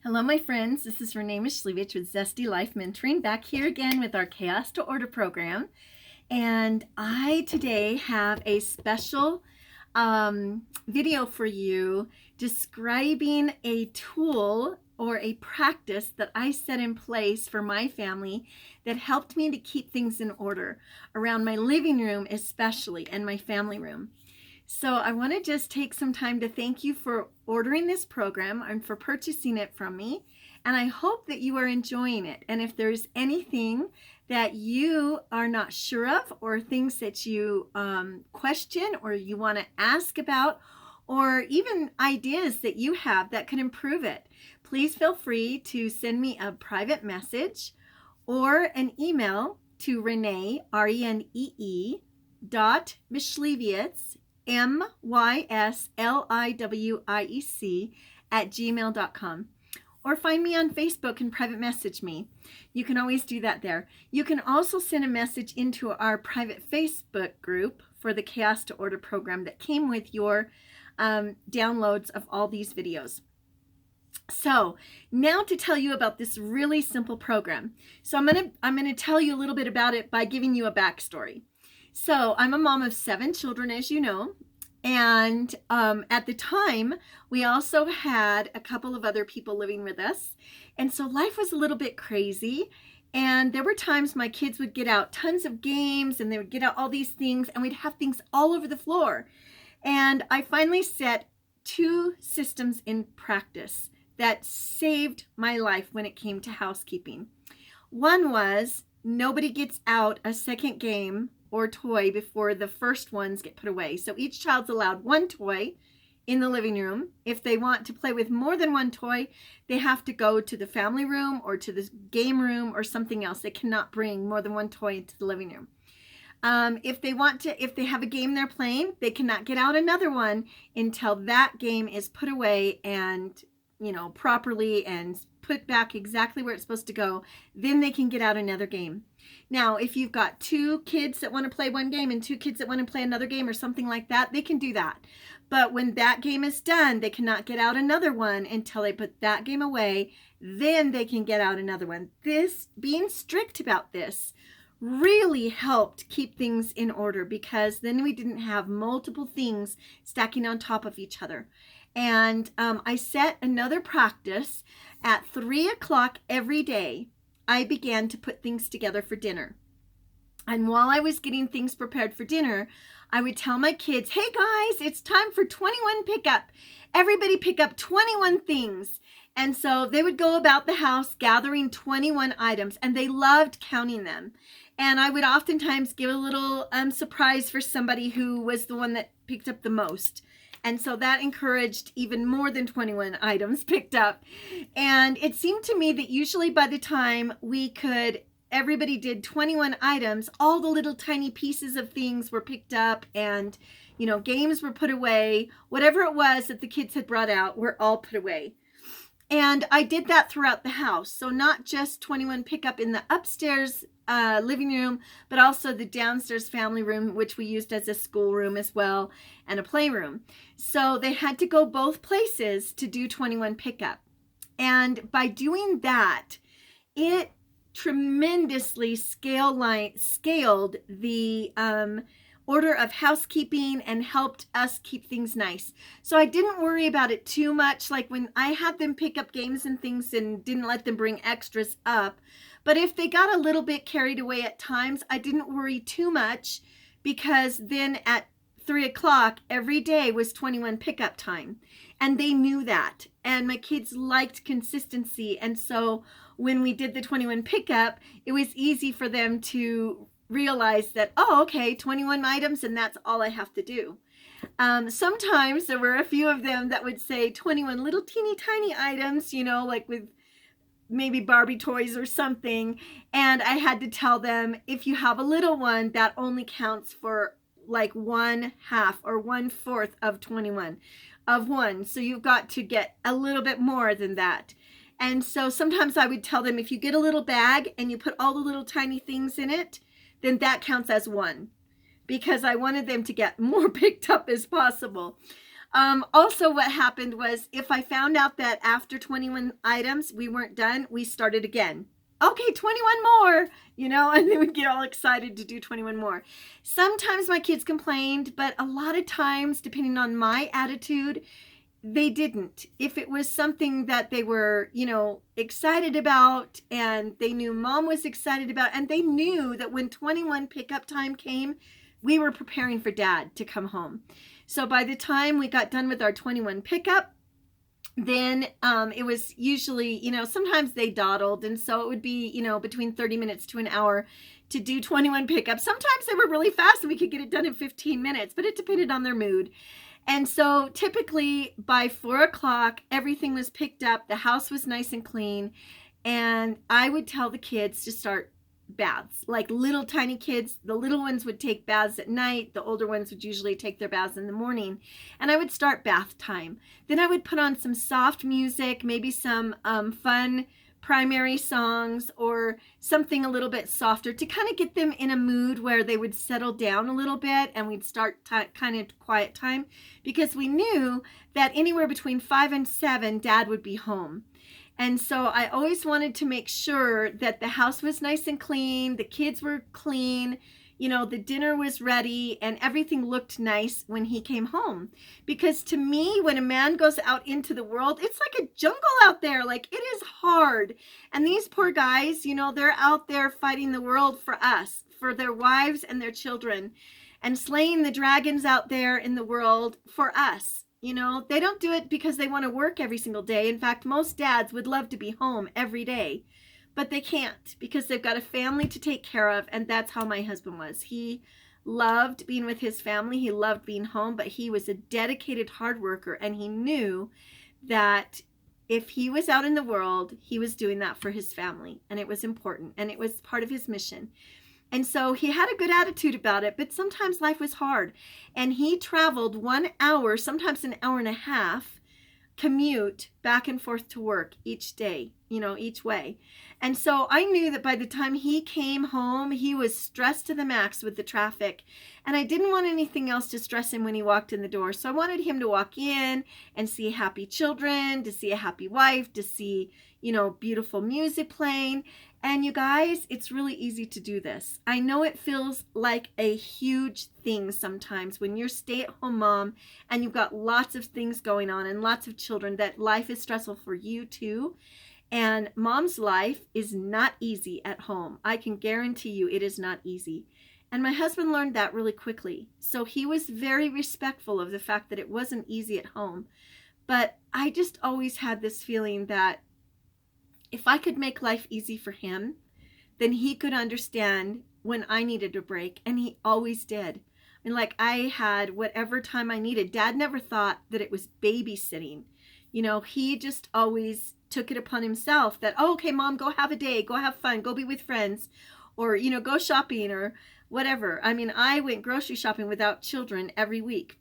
Hello, my friends. This is Renee Mishlevich with Zesty Life Mentoring, back here again with our Chaos to Order program. And I today have a special video for you describing a tool or a practice that I set in place for my family that helped me to keep things in order around my living room, especially, and my family room. So I want to just take some time to thank you for ordering this program and for purchasing it from me. And I hope that you are enjoying it. And if there's anything that you are not sure of, or things that you question or you want to ask about, or even ideas that you have that could improve it, please feel free to send me a private message or an email to Renee, R-E-N-E-E, .Mishlevich, MYSLIWIEC @gmail.com, or find me on Facebook and private message me. You can always do that there. You can also send a message into our private Facebook group for the Chaos to Order program that came with your downloads of all these videos. So now to tell you about this really simple program. So I'm gonna tell you a little bit about it by giving you a backstory. So I'm a mom of 7 children, as you know, and at the time, we also had a couple of other people living with us, and so life was a little bit crazy, and there were times my kids would get out tons of games, and they would get out all these things, and we'd have things all over the floor. And I finally set 2 systems in practice that saved my life when it came to housekeeping. One was nobody gets out a second game or toy before the first ones get put away. So each child's allowed 1 toy in the living room. If they want to play with more than 1 toy, they have to go to the family room or to the game room or something else. They cannot bring more than 1 toy into the living room. If they have a game they're playing, they cannot get out another one until that game is put away and, properly and put back exactly where it's supposed to go. Then they can get out another game. Now, if you've got 2 kids that want to play one game and 2 kids that want to play another game or something like that, they can do that. But when that game is done, they cannot get out another one until they put that game away. Then they can get out another one. Being strict about this really helped keep things in order, because then we didn't have multiple things stacking on top of each other. And I set another practice at 3 o'clock every day. I began to put things together for dinner. And while I was getting things prepared for dinner, I would tell my kids, hey guys, it's time for 21 pickup. Everybody pick up 21 things. And so they would go about the house gathering 21 items, and they loved counting them. And I would oftentimes give a little surprise for somebody who was the one that picked up the most. And so that encouraged even more than 21 items picked up. And it seemed to me that usually by the time everybody did 21 items, all the little tiny pieces of things were picked up, and, games were put away. Whatever it was that the kids had brought out were all put away. And I did that throughout the house. So not just 21 pickup in the upstairs living room, but also the downstairs family room, which we used as a schoolroom as well, and a playroom. So they had to go both places to do 21 pickup. And by doing that, it tremendously scaled the order of housekeeping and helped us keep things nice. So I didn't worry about it too much, like when I had them pick up games and things and didn't let them bring extras up. But if they got a little bit carried away at times, I didn't worry too much, because then at 3 o'clock every day was 21 pickup time. And they knew that. And my kids liked consistency. And so when we did the 21 pickup, it was easy for them to realize that, oh, okay, 21 items, and that's all I have to do. Sometimes there were a few of them that would say 21 little teeny tiny items, like with maybe Barbie toys or something. And I had to tell them, if you have a little one, that only counts for like 1/2 or 1/4 of 21 of one. So you've got to get a little bit more than that. And so sometimes I would tell them, if you get a little bag and you put all the little tiny things in it, then that counts as 1, because I wanted them to get more picked up as possible. Also, what happened was if I found out that after 21 items we weren't done, we started again. Okay, 21 more, and then we'd get all excited to do 21 more. Sometimes my kids complained, but a lot of times, depending on my attitude, they didn't. If it was something that they were, excited about and they knew mom was excited about, and they knew that when 21 pickup time came, we were preparing for dad to come home. So by the time we got done with our 21 pickup, then it was usually, sometimes they dawdled. And so it would be, between 30 minutes to an hour to do 21 pickups. Sometimes they were really fast and we could get it done in 15 minutes, but it depended on their mood. And so typically by 4 o'clock, everything was picked up. The house was nice and clean. And I would tell the kids to start baths. Like little tiny kids, the little ones would take baths at night. The older ones would usually take their baths in the morning. And I would start bath time. Then I would put on some soft music, maybe some fun primary songs or something a little bit softer to kind of get them in a mood where they would settle down a little bit, and we'd start kind of quiet time, because we knew that anywhere between 5 and 7 dad would be home. And so I always wanted to make sure that the house was nice and clean, the kids were clean, the dinner was ready, and everything looked nice when he came home. Because to me, when a man goes out into the world, it's like a jungle out there. Like, it is hard. And these poor guys, they're out there fighting the world for us, for their wives and their children, and slaying the dragons out there in the world for us. They don't do it because they want to work every single day. In fact, most dads would love to be home every day. But they can't, because they've got a family to take care of, and that's how my husband was. He loved being with his family. He loved being home, but he was a dedicated hard worker, and he knew that if he was out in the world, he was doing that for his family, and it was important, and it was part of his mission. And so he had a good attitude about it, but sometimes life was hard, and he traveled 1 hour, sometimes an hour and a half, commute back and forth to work each day, each way. And so I knew that by the time he came home, he was stressed to the max with the traffic. And I didn't want anything else to stress him when he walked in the door. So I wanted him to walk in and see happy children, to see a happy wife, to see, beautiful music playing. And you guys, it's really easy to do this. I know it feels like a huge thing sometimes when you're stay-at-home mom and you've got lots of things going on and lots of children, that life is stressful for you too. And mom's life is not easy at home. I can guarantee you it is not easy. And my husband learned that really quickly. So he was very respectful of the fact that it wasn't easy at home. But I just always had this feeling that if I could make life easy for him, then he could understand when I needed a break. And he always did. Like, I had whatever time I needed. Dad never thought that it was babysitting. He just always took it upon himself that, oh, okay, mom, go have a day, go have fun, go be with friends, or, go shopping or whatever. I mean, I went grocery shopping without children every week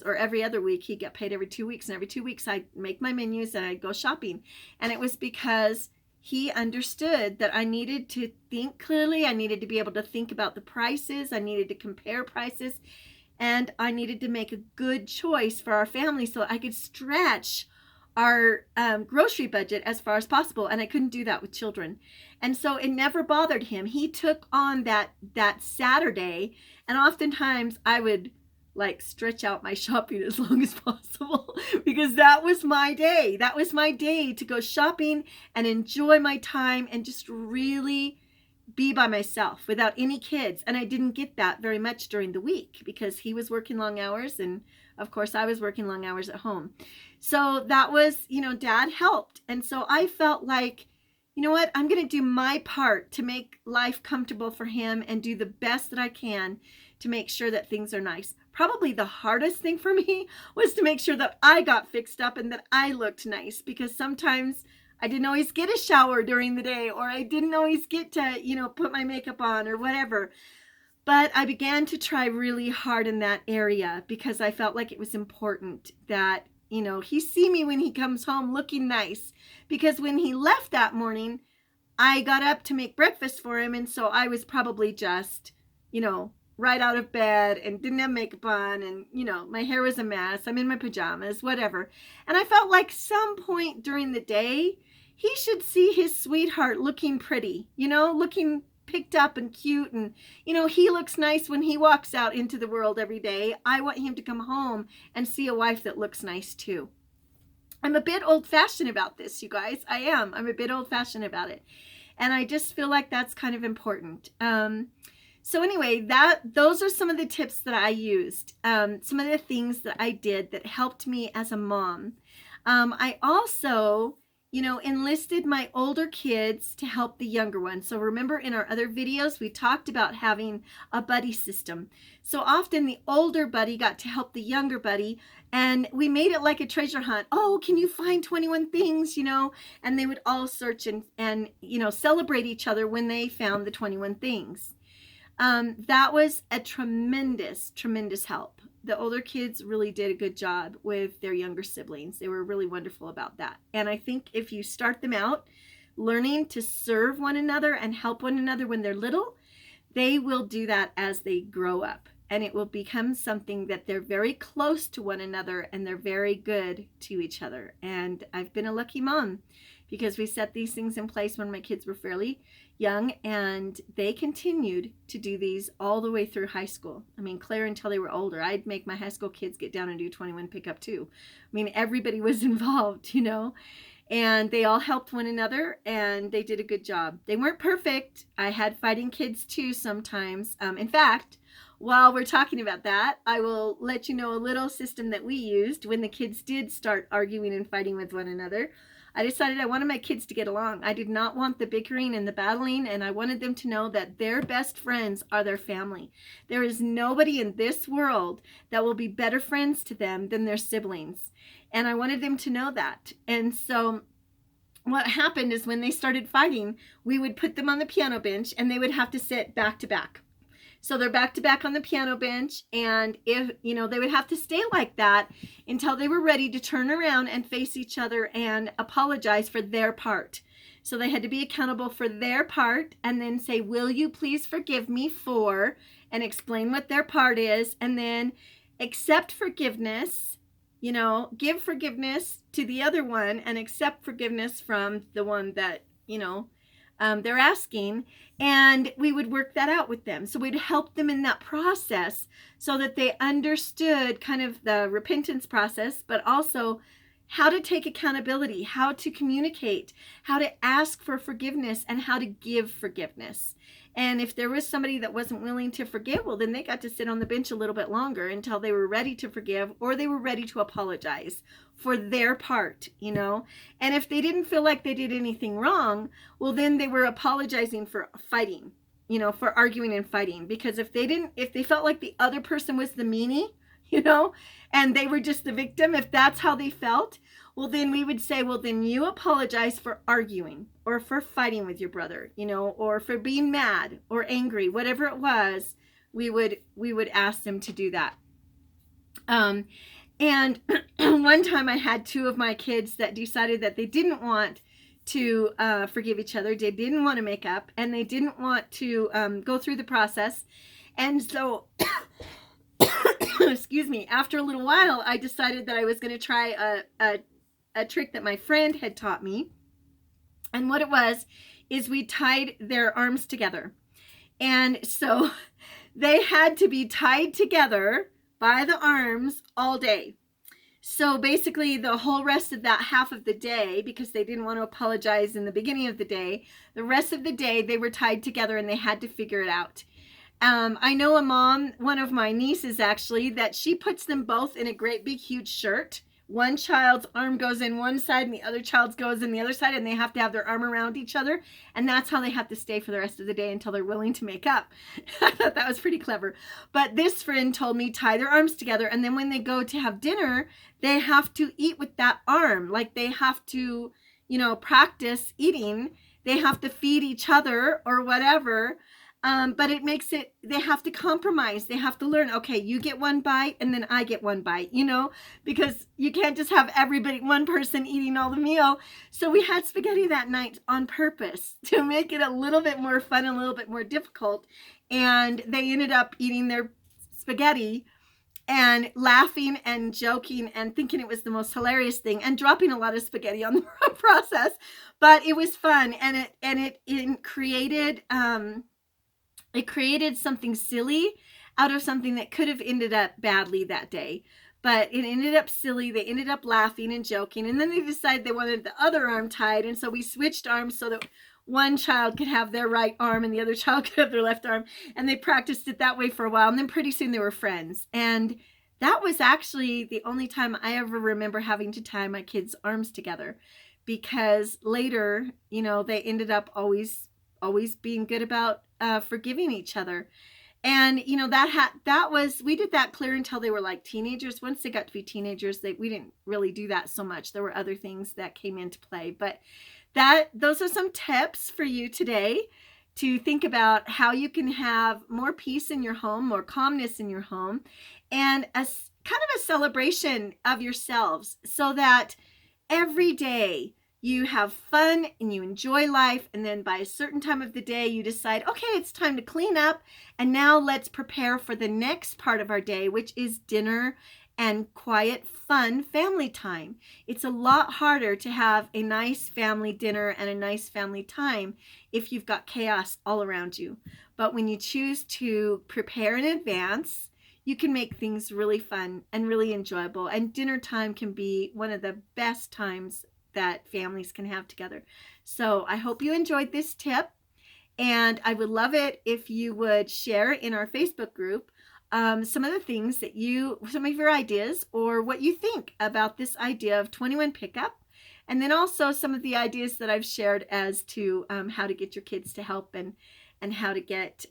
or every other week. He'd get paid every 2 weeks. And every 2 weeks I'd make my menus and I'd go shopping. And it was because he understood that I needed to think clearly. I needed to be able to think about the prices. I needed to compare prices. And I needed to make a good choice for our family so I could stretch our grocery budget as far as possible. And I couldn't do that with children. And so it never bothered him. He took on that Saturday. And oftentimes I would stretch out my shopping as long as possible because that was my day. That was my day to go shopping and enjoy my time and just really be by myself without any kids. And I didn't get that very much during the week because he was working long hours. And of course I was working long hours at home. So that was, dad helped. And so I felt like, you know what, I'm going to do my part to make life comfortable for him and do the best that I can to make sure that things are nice. Probably the hardest thing for me was to make sure that I got fixed up and that I looked nice, because sometimes I didn't always get a shower during the day, or I didn't always get to, put my makeup on or whatever. But I began to try really hard in that area because I felt like it was important that, he see me when he comes home looking nice. Because when he left that morning, I got up to make breakfast for him. And so I was probably just, right out of bed and didn't have makeup on, and my hair was a mess. I'm in my pajamas, whatever. And I felt like some point during the day he should see his sweetheart looking pretty, looking picked up and cute, and he looks nice when he walks out into the world every day. I want him to come home and see a wife that looks nice too. I'm a bit old-fashioned about this, you guys. I'm a bit old-fashioned about it, and I just feel like that's kind of important. So anyway, those are some of the tips that I used, some of the things that I did that helped me as a mom. I also, enlisted my older kids to help the younger ones. So remember in our other videos, we talked about having a buddy system. So often the older buddy got to help the younger buddy, and we made it like a treasure hunt. Oh, can you find 21 things, and they would all search and celebrate each other when they found the 21 things. That was a tremendous, tremendous help. The older kids really did a good job with their younger siblings. They were really wonderful about that. And I think if you start them out learning to serve one another and help one another when they're little, they will do that as they grow up. And it will become something that they're very close to one another and they're very good to each other. And I've been a lucky mom because we set these things in place when my kids were fairly young, and they continued to do these all the way through high school. I mean, Claire, until they were older, I'd make my high school kids get down and do 21 pickup too. I mean, everybody was involved, and they all helped one another, and they did a good job. They weren't perfect. I had fighting kids too sometimes. In fact, while we're talking about that, I will let you know a little system that we used when the kids did start arguing and fighting with one another. I decided I wanted my kids to get along. I did not want the bickering and the battling, and I wanted them to know that their best friends are their family. There is nobody in this world that will be better friends to them than their siblings. And I wanted them to know that. And so what happened is when they started fighting, we would put them on the piano bench and they would have to sit back to back. So they're back to back on the piano bench, and if they would have to stay like that until they were ready to turn around and face each other and apologize for their part. So they had to be accountable for their part and then say, "Will you please forgive me for," and explain what their part is, and then accept forgiveness, give forgiveness to the other one and accept forgiveness from the one that, they're asking, and we would work that out with them. So we'd help them in that process so that they understood kind of the repentance process, but also how to take accountability, how to communicate, how to ask for forgiveness, and how to give forgiveness. And if there was somebody that wasn't willing to forgive, well, then they got to sit on the bench a little bit longer until they were ready to forgive, or they were ready to apologize for their part, And if they didn't feel like they did anything wrong, well, then they were apologizing for fighting, for arguing and fighting. Because if they felt like the other person was the meanie, and they were just the victim, if that's how they felt, well, then we would say, well, then you apologize for arguing or for fighting with your brother, or for being mad or angry, whatever it was, we would ask them to do that. And one time I had two of my kids that decided that they didn't want to forgive each other. They didn't want to make up, and they didn't want to go through the process. And so, excuse me, after a little while, I decided that I was going to try a trick that my friend had taught me. And what it was is we tied their arms together. And so they had to be tied together by the arms all day. So basically the whole rest of that half of the day, because they didn't want to apologize in the beginning of the day, the rest of the day they were tied together and they had to figure it out. I know a mom, one of my nieces actually, that she puts them both in a great big huge shirt. One child's arm goes in one side and the other child's goes in the other side, and they have to have their arm around each other, and that's how they have to stay for the rest of the day until they're willing to make up. I thought that was pretty clever. But this friend told me tie their arms together, and then when they go to have dinner, they have to eat with that arm. Like they have to, practice eating. They have to feed each other or whatever. But it makes it, they have to compromise. They have to learn, okay, you get one bite and then I get one bite, because you can't just have one person eating all the meal. So we had spaghetti that night on purpose to make it a little bit more fun, a little bit more difficult. and they ended up eating their spaghetti and laughing and joking and thinking it was the most hilarious thing and dropping a lot of spaghetti on the process. But it was fun, and it created something silly out of something that could have ended up badly that day. But it ended up silly. They ended up laughing and joking, and then they decided they wanted the other arm tied, and so we switched arms so that one child could have their right arm and the other child could have their left arm, and they practiced it that way for a while, and then pretty soon they were friends. And that was actually the only time I ever remember having to tie my kids' arms together, because later, you know, they ended up always being good about forgiving each other. And you know, we did that clear until they were like teenagers. Once they got to be teenagers, we didn't really do that so much. There were other things that came into play, but those are some tips for you today to think about how you can have more peace in your home, more calmness in your home, and kind of a celebration of yourselves, so that every day you have fun and you enjoy life, and then by a certain time of the day you decide, okay, it's time to clean up, and now let's prepare for the next part of our day, which is dinner and quiet, fun family time. It's a lot harder to have a nice family dinner and a nice family time if you've got chaos all around you. But when you choose to prepare in advance, you can make things really fun and really enjoyable. And dinner time can be one of the best times that families can have together. So I hope you enjoyed this tip, and I would love it if you would share in our Facebook group some of the things that some of your ideas or what you think about this idea of 21 pickup, and then also some of the ideas that I've shared as to how to get your kids to help and how to get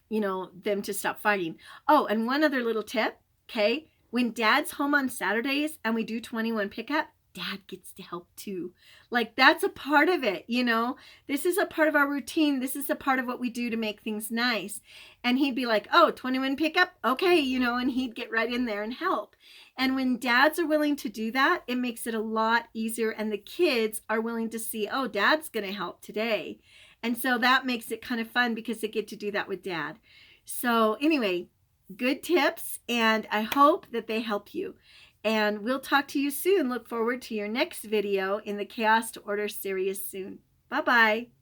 you know, them to stop fighting. Oh, and one other little tip, okay? When Dad's home on Saturdays and we do 21 pickup, Dad gets to help too. Like, that's a part of it, you know? This is a part of our routine. This is a part of what we do to make things nice. And he'd be like, oh, 21 pickup? Okay, you know, and he'd get right in there and help. And when dads are willing to do that, it makes it a lot easier. And the kids are willing to see, oh, Dad's going to help today. And so that makes it kind of fun because they get to do that with Dad. So anyway, good tips, and I hope that they help you. And we'll talk to you soon. Look forward to your next video in the Chaos to Order series soon. Bye-bye.